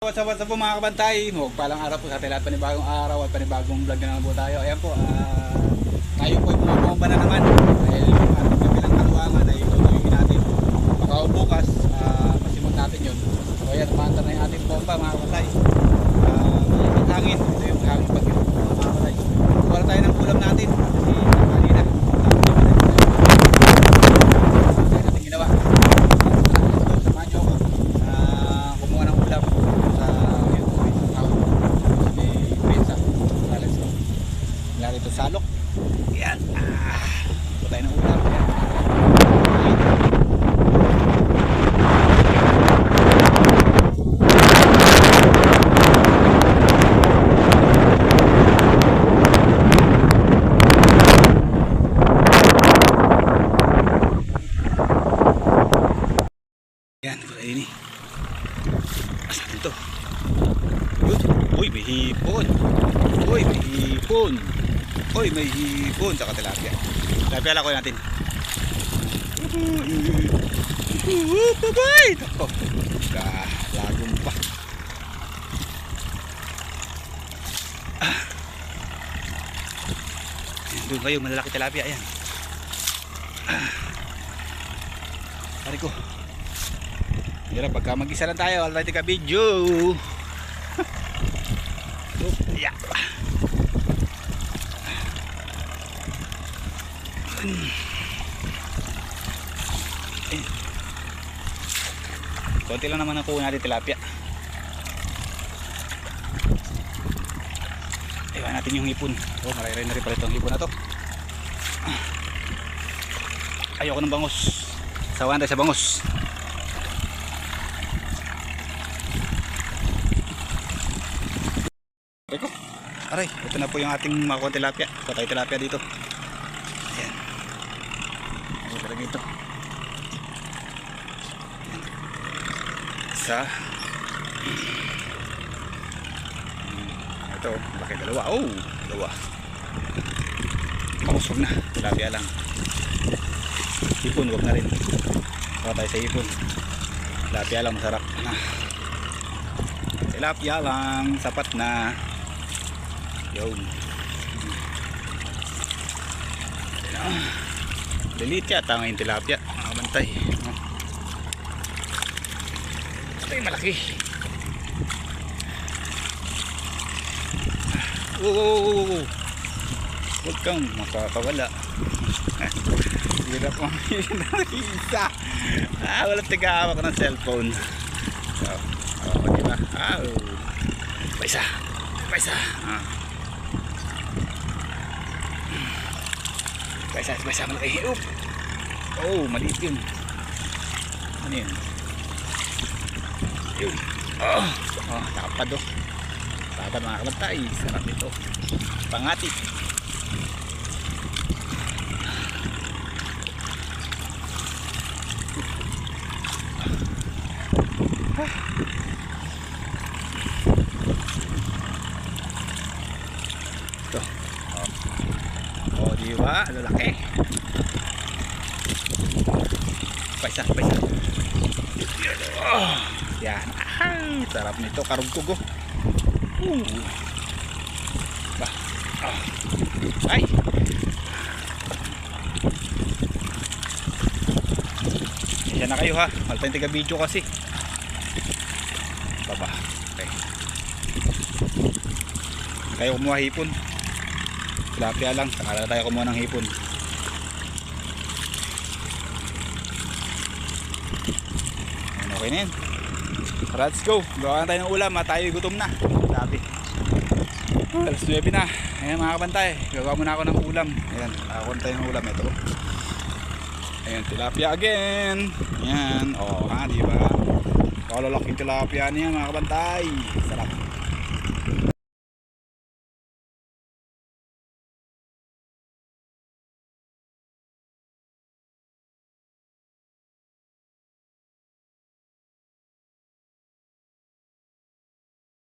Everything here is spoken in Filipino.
What's up po mga kabantay, magpalang araw po sa ating lahat, panibagong araw at panibagong vlog na naman po tayo. Ayan po, tayo po ay bumabomba na naman dahil yung ating kabilang kaluangan ay tutuloy natin. Baka bukas, masimot natin yun. So ayan, maantar na yung ating bomba mga kabantay. May hangin, ito yung hangin pag mga kabantay. Wala tayo ng ulam natin kasi kanina tayo natin ginawa. Samahan nyo ako kumuha ng ulam sa lari ito salok. Yan. Ito tayo ng ulam. Yan. Yan. Ito ini. Asa natin ito? Yun. Uy, may hipon. Uy, may hipon. Uy, may hipon. Saka tilapia. Tilapia lang ko natin. Babay! Ako. Lagong pa. Doon kayo, malalaki tilapia. Ayan. Pari ko. Hirap pagka mag-isa lang tayo. Wala tayo ka-video. Yeah. Konti lang naman ang kuha natin tilapia. Iwan natin yung hipon. Oh, marami na rin pala itong hipon na to. Ayoko ng bangus. Sawan tayo sa bangus. Eko. Aray, ito na po yung ating makuha tilapia. Patay tilapia dito. Ayan. Ano talaga ito? Isa. Ito, laki dalawa. Oh, dalawa. Makusog na. Tilapia lang. Hipon, huwag na rin. Saka tayo sa hipon. Tilapia lang, masarap. Tilapia lang, sapat na. Yun. Delete yata ngayon tilapia. Mga kabantay. Ito yung malaki. Wow. Huwag kang makakawala. Hirap ang isa. Walang tigawak ng cellphone. So, diba? Paisa. Paisa malaki. Oh, maliit yun. Ano yun? Yun. Tapad oh. Tapad mga kabantay. Sarap ito. Pangati. Ito. Diba? Lalaki. Paisa. Yan. Sarap nito. Karugtog oh. Ay. Yan na kayo ha. Malta yung tiga-video kasi. Baba. Okay. Kayo kumuha hipon. Tilapia lang. Saka tayo kumuha ng hipon. Okay na yan. Let's go. Gawa na tayo ng ulam. Tayo gutom na. Sabi. Alas 9 na. Ayan mga kabantay. Gagawa muna ako ng ulam. Ayan. Nakakuha tayo ng ulam. Ito. Ayan. Tilapia again. Ayan. O ha. Diba? Kalalaking tilapia niya mga kabantay.